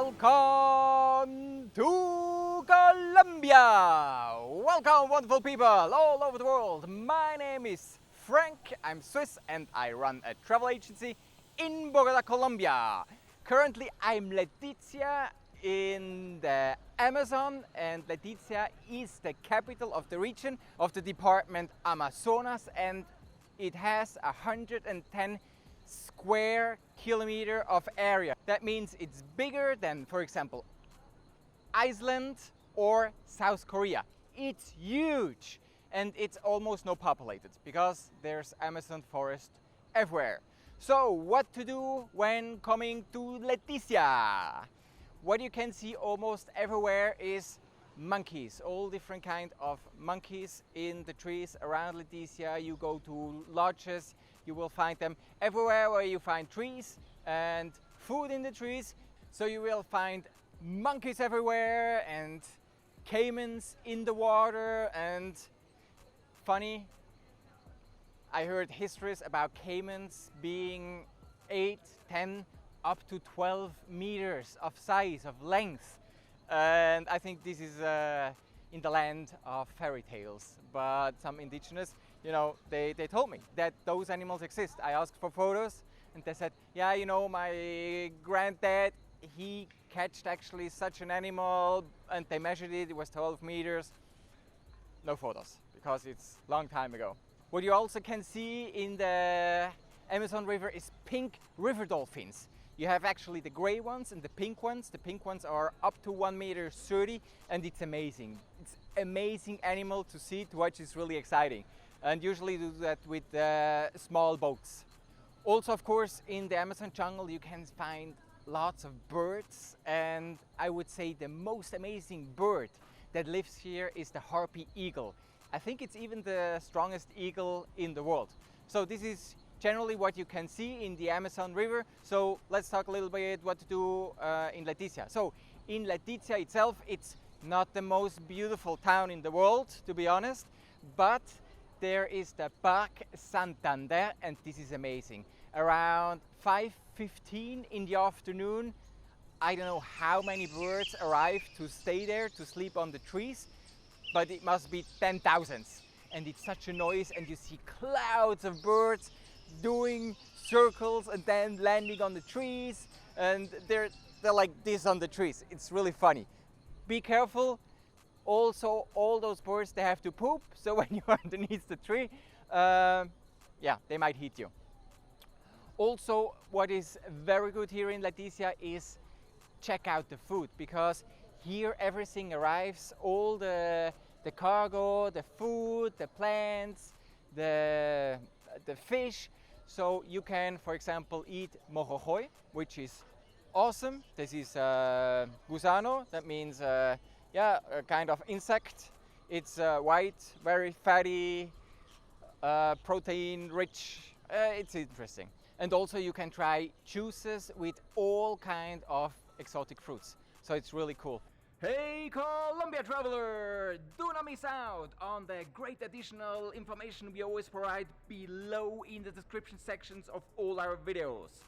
Welcome to Colombia! Welcome, wonderful people all over the world. My name is Frank, I'm Swiss, and I run a travel agency in Bogota, Colombia. Currently, I'm Leticia in the Amazon, and Leticia is the capital of the region of the department Amazonas, and it has 110 square kilometer of area. That means it's bigger than, for example, Iceland or South Korea. It's huge, and it's almost no populated because there's Amazon forest everywhere. So what to do when coming to Leticia? What you can see almost everywhere is monkeys, all different kind of monkeys in the trees around Leticia. You go to lodges, you will find them everywhere where you find trees and food in the trees. So you will find monkeys everywhere and caimans in the water. And funny, I heard histories about caimans being 8, 10, up to 12 meters of size, of length. And I think this is in the land of fairy tales. But some indigenous, they told me that those animals exist. I asked for photos and they said, yeah, my granddad, he catched actually such an animal, and they measured it, it was 12 meters. No photos, because it's a long time ago. What you also can see in the Amazon River is pink river dolphins. You have actually the gray ones and the pink ones. The pink ones are up to 1 meter 30, and it's amazing. It's amazing animal to see, to watch. It's really exciting. And usually do that with small boats. Also, of course, in the Amazon jungle you can find lots of birds, and I would say the most amazing bird that lives here is the harpy eagle. I think it's even the strongest eagle in the world. So this is generally what you can see in the Amazon River. So let's talk a little bit what to do in Leticia. So in Leticia itself, it's not the most beautiful town in the world, to be honest, but there is the Parque Santander, and this is amazing. Around 5:15 in the afternoon, I don't know how many birds arrive to stay there, to sleep on the trees, but it must be 10,000. And it's such a noise, and you see clouds of birds doing circles and then landing on the trees, and they're like this on the trees. It's really funny. Be careful. Also, all those birds, they have to poop, so when you're underneath the tree, yeah, they might hit you. Also, what is very good here in Leticia is check out the food, because here everything arrives, all the cargo, the food, the plants, the fish. So you can, for example, eat mojojoy, which is awesome. This is gusano, that means yeah, a kind of insect. It's white, very fatty, protein rich. It's interesting. And also you can try juices with all kind of exotic fruits. So it's really cool. Hey Colombia traveler! Do not miss out on the great additional information we always provide below in the description sections of all our videos.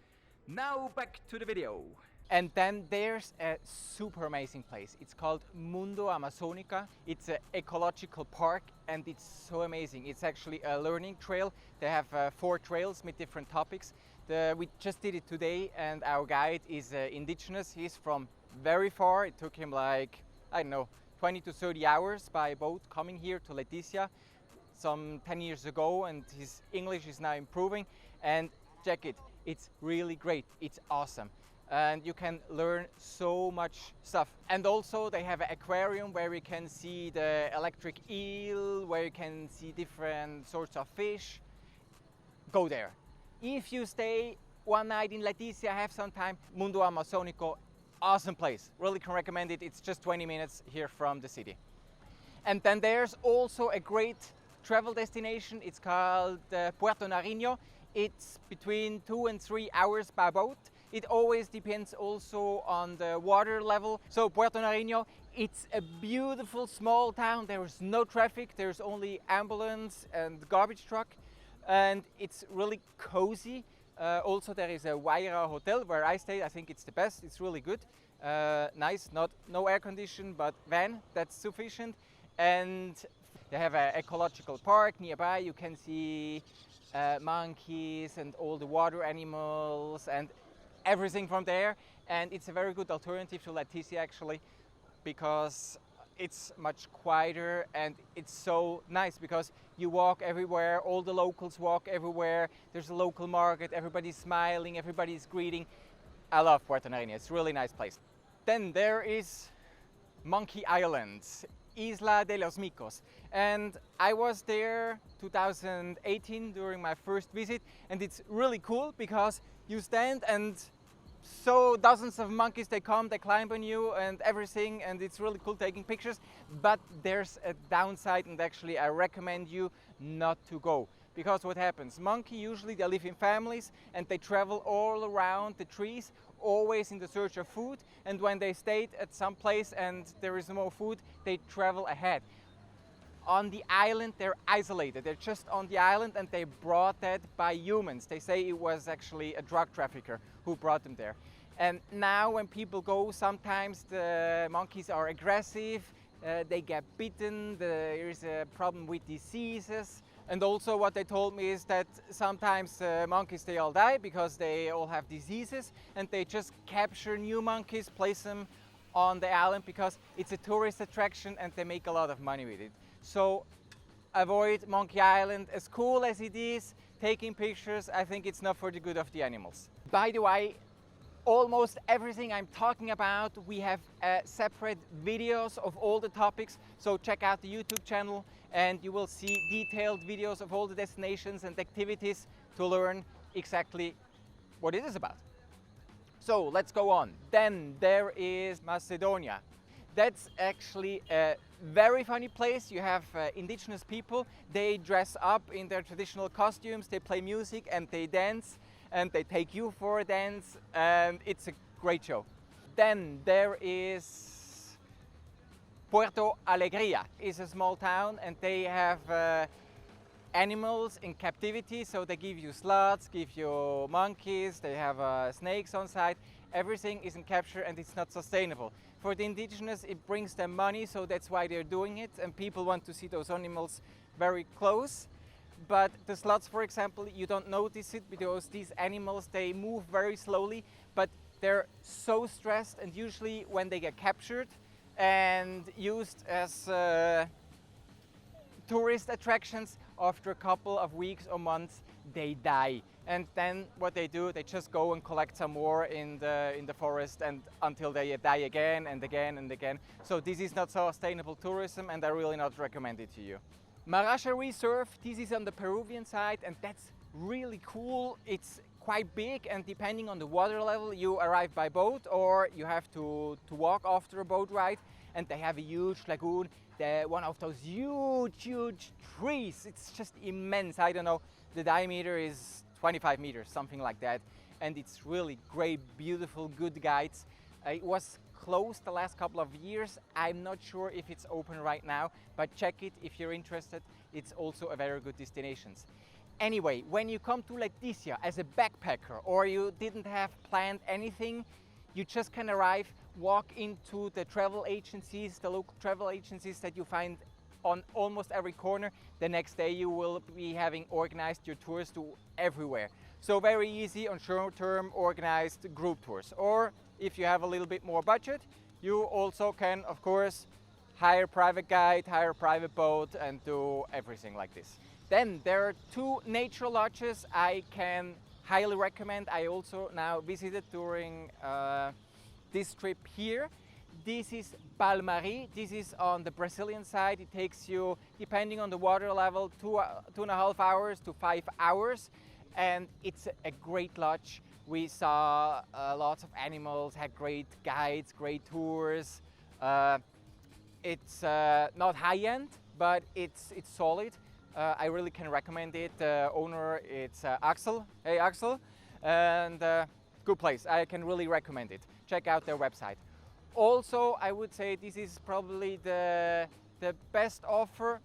Now back to the video. And then there's a super amazing place. It's called Mundo Amazonica. It's an ecological park, and it's so amazing. It's actually a learning trail. They have 4 trails with different topics. We just did it today, and our guide is indigenous. He's from very far. It took him like, I don't know, 20 to 30 hours by boat coming here to Leticia some 10 years ago, and his English is now improving. And check it, it's really great. It's awesome. And you can learn so much stuff. And also they have an aquarium where you can see the electric eel, where you can see different sorts of fish. Go there. If you stay one night in Leticia, have some time, Mundo Amazonico, awesome place. Really can recommend it. It's just 20 minutes here from the city. And then there's also a great travel destination. It's called Puerto Nariño. It's between 2 and 3 hours by boat. It always depends also on the water level. So Puerto Nariño, it's a beautiful small town. There is no traffic. There's only ambulance and garbage truck. And it's really cozy. Also there is a Waira hotel where I stayed. I think it's the best. It's really good. Nice, no air condition, but van, that's sufficient. And they have an ecological park nearby. You can see monkeys and all the water animals and everything from there. And it's a very good alternative to Leticia actually, because it's much quieter and it's so nice because you walk everywhere, all the locals walk everywhere, there's a local market, everybody's smiling, everybody's greeting. I love Puerto Nariño, it's a really nice place. Then there is Monkey Island, Isla de los Micos. And I was there 2018 during my first visit, and it's really cool because you stand and so dozens of monkeys, they come, they climb on you and everything, and it's really cool taking pictures. But there's a downside, and actually I recommend you not to go. Because what happens, monkey usually they live in families and they travel all around the trees, always in the search of food, and when they stayed at some place and there is no more food, they travel ahead. On the island they're isolated, they're just on the island, and they brought that by humans. They say it was actually a drug trafficker who brought them there. And now when people go, sometimes the monkeys are aggressive, they get bitten, there is a problem with diseases. And also what they told me is that sometimes monkeys, they all die because they all have diseases, and they just capture new monkeys, place them on the island because it's a tourist attraction and they make a lot of money with it. So avoid Monkey Island. As cool as it is, taking pictures, I think it's not for the good of the animals. By the way, almost everything I'm talking about, we have separate videos of all the topics, so check out the YouTube channel and you will see detailed videos of all the destinations and activities to learn exactly what it is about. So let's go on. Then there is Macedonia. That's actually a very funny place. You have indigenous people, they dress up in their traditional costumes, they play music and they dance, and they take you for a dance, and it's a great show. Then there is Puerto Alegria. It's a small town and they have animals in captivity, so they give you sloths, give you monkeys, they have snakes on site. Everything is in capture and it's not sustainable. For the indigenous it brings them money, so that's why they're doing it, and people want to see those animals very close. But the sloths, for example, you don't notice it because these animals, they move very slowly, but they're so stressed, and usually when they get captured and used as tourist attractions, after a couple of weeks or months they die. And then what they do, they just go and collect some more in the forest, and until they die again and again and again. So this is not sustainable tourism, and I really not recommend it to you. Maracha Reserve, this is on the Peruvian side, and that's really cool. It's quite big, and depending on the water level, you arrive by boat or you have to walk after a boat ride. And they have a huge lagoon, one of those huge trees. It's just immense. I don't know, the diameter is 25 meters, something like that. And it's really great, beautiful, good guides. It was closed the last couple of years. I'm not sure if it's open right now, but check it if you're interested. It's also a very good destination. Anyway, when you come to Leticia as a backpacker, or you didn't have planned anything, you just can arrive, walk into the travel agencies, the local travel agencies that you find on almost every corner. The next day you will be having organized your tours to everywhere. So very easy on short-term organized group tours. Or if you have a little bit more budget, you also can, of course, hire a private guide, hire a private boat, and do everything like this. Then there are two nature lodges I can highly recommend. I also now visited during this trip here. This is Palmari. This is on the Brazilian side. It takes you, depending on the water level, 2.5 hours to 5 hours. And it's a great lodge. We saw lots of animals, had great guides, great tours. It's not high-end, but it's solid. I really can recommend it. The owner, it's Axel. Hey Axel. And good place. I can really recommend it. Check out their website. Also, I would say this is probably the best offer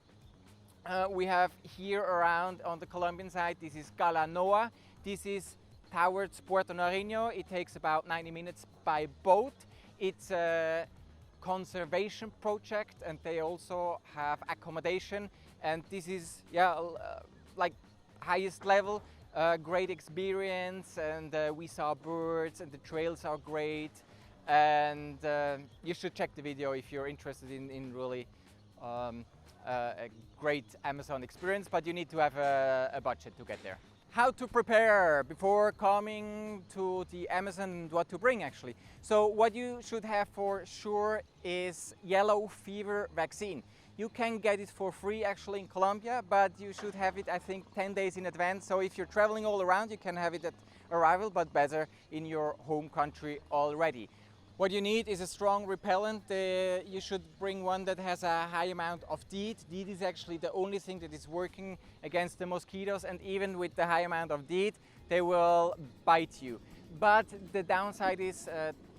we have here around on the Colombian side. This is Calanoa. This is towards Puerto Nariño. It takes about 90 minutes by boat. It's a conservation project, and they also have accommodation, and this is like highest level, great experience, and we saw birds, and the trails are great, and you should check the video if you're interested in really a great Amazon experience, but you need to have a budget to get there. How to prepare before coming to the Amazon and what to bring actually. So what you should have for sure is yellow fever vaccine. You can get it for free actually in Colombia, but you should have it I think 10 days in advance. So if you're traveling all around, you can have it at arrival, but better in your home country already. What you need is a strong repellent. You should bring one that has a high amount of DEET. DEET is actually the only thing that is working against the mosquitoes, and even with the high amount of DEET, they will bite you. But the downside is,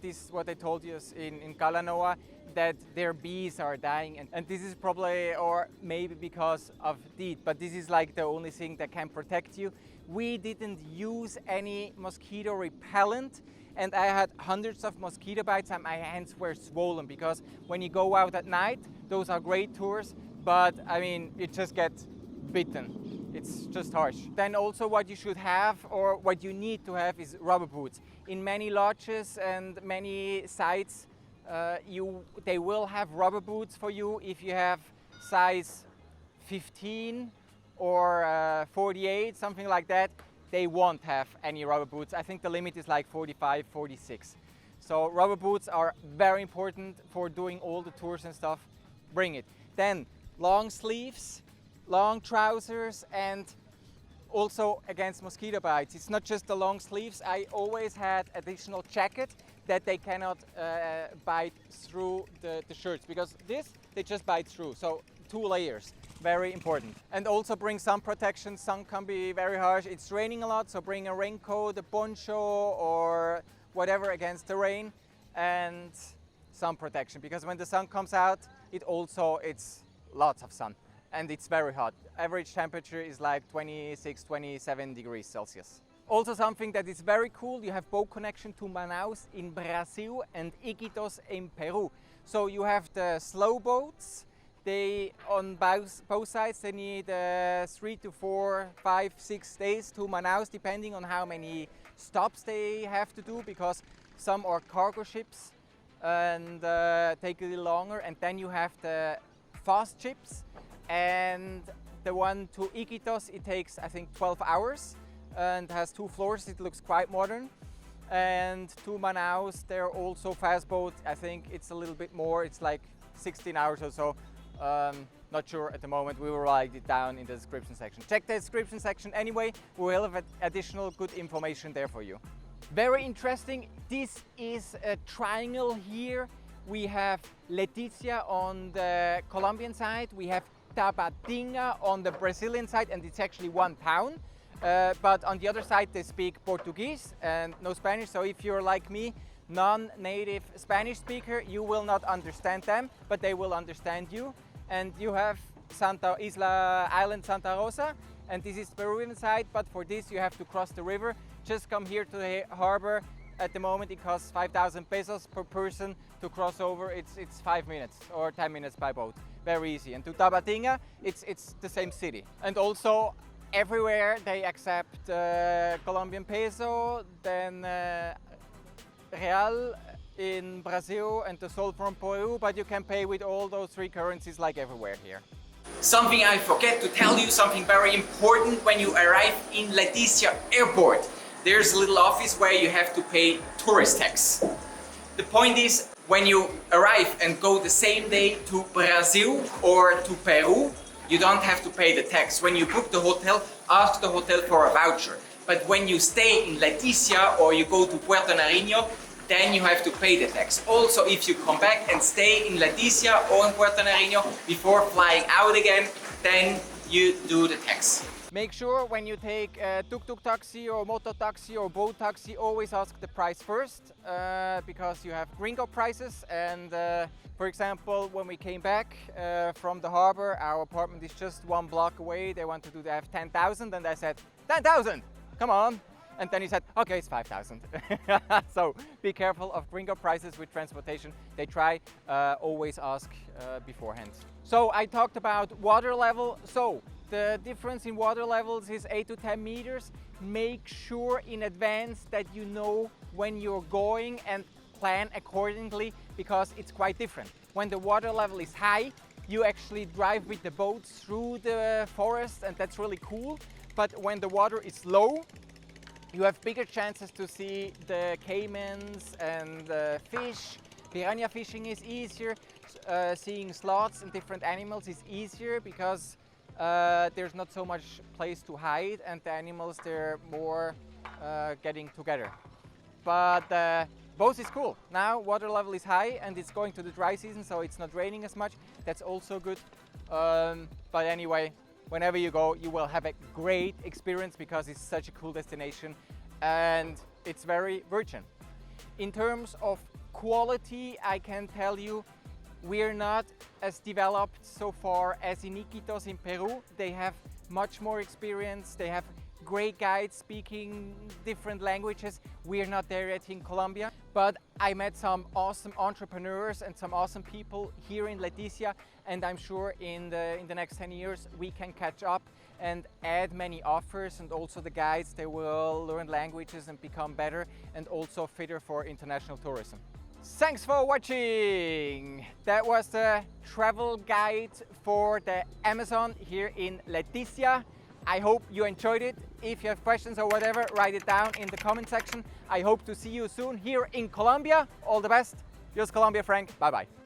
this what I told you in Kalanoa, that their bees are dying, and this is probably or maybe because of DEET, but this is like the only thing that can protect you. We didn't use any mosquito repellent, and I had hundreds of mosquito bites and my hands were swollen, because when you go out at night, those are great tours, but I mean, you just get bitten. It's just harsh. Then also what you should have, or what you need to have, is rubber boots. In many lodges and many sites, they will have rubber boots for you if you have size 15 or 48, something like that. They won't have any rubber boots. I think the limit is like 45, 46. So rubber boots are very important for doing all the tours and stuff. Bring it. Then long sleeves, long trousers, and also against mosquito bites. It's not just the long sleeves. I always had additional jacket that they cannot bite through the shirts, because they just bite through. So 2 layers. Very important. And also bring sun protection. Sun can be very harsh. It's raining a lot, so bring a raincoat, a poncho, or whatever against the rain, and sun protection, because when the sun comes out, it's lots of sun and it's very hot. Average temperature is like 26, 27 degrees Celsius. Also something that is very cool, you have boat connection to Manaus in Brazil and Iquitos in Peru. So you have the slow boats. They, on both sides, they need 3 to 4, 5, 6 days to Manaus, depending on how many stops they have to do, because some are cargo ships and take a little longer. And then you have the fast ships, and the one to Iquitos, it takes I think 12 hours and has 2 floors. It looks quite modern. And to Manaus, there are also fast boats. I think it's a little bit more. It's like 16 hours or so. Not sure at the moment. We will write it down in the description section. Check the description section anyway. We will have additional good information there for you. Very interesting. This is a triangle here. We have Leticia on the Colombian side. We have Tabatinga on the Brazilian side, and it's actually 1 town. But on the other side, they speak Portuguese and no Spanish. So if you're like me, non-native Spanish speaker, you will not understand them, but they will understand you. And you have Island Santa Rosa, and this is the Peruvian side, but for this you have to cross the river. Just come here to the harbor. At the moment it costs 5,000 pesos per person to cross over. It's 5 minutes or 10 minutes by boat. Very easy. And to Tabatinga, it's the same city. And also everywhere they accept Colombian peso, then real in Brazil, and the sol from Peru, but you can pay with all those 3 currencies like everywhere here. Something I forget to tell you, something very important when you arrive in Leticia airport. There's a little office where you have to pay tourist tax. The point is, when you arrive and go the same day to Brazil or to Peru, you don't have to pay the tax. When you book the hotel, ask the hotel for a voucher. But when you stay in Leticia or you go to Puerto Nariño, then you have to pay the tax. Also, if you come back and stay in Leticia or in Puerto Nariño before flying out again, then you do the tax. Make sure when you take a tuk-tuk taxi or moto taxi or boat taxi, always ask the price first, because you have gringo prices. And for example, when we came back from the harbor, our apartment is just 1 block away. They wanted to have 10,000, and I said, 10,000, come on. And then he said, okay, it's 5,000. So be careful of gringo prices with transportation. They try always ask beforehand. So I talked about water level. So the difference in water levels is 8 to 10 meters. Make sure in advance that you know when you're going and plan accordingly, because it's quite different. When the water level is high, you actually drive with the boats through the forest, and that's really cool. But when the water is low, you have bigger chances to see the caimans and fish. Piranha fishing is easier. Seeing sloths and different animals is easier because there's not so much place to hide, and the animals, they're more getting together. But both is cool. Now water level is high and it's going to the dry season, so it's not raining as much. That's also good. But anyway, whenever you go, you will have a great experience because it's such a cool destination and it's very virgin. In terms of quality, I can tell you we're not as developed so far as in Iquitos in Peru. They have much more experience. They have great guides speaking different languages. We're not there yet in Colombia, but I met some awesome entrepreneurs and some awesome people here in Leticia, and I'm sure in the next 10 years we can catch up and add many offers, and also the guides, they will learn languages and become better and also fitter for international tourism. Thanks for watching! That was the travel guide for the Amazon here in Leticia. I hope you enjoyed it. If you have questions or whatever, write it down in the comment section. I hope to see you soon here in Colombia. All the best. Yours Colombia Frank. Bye bye.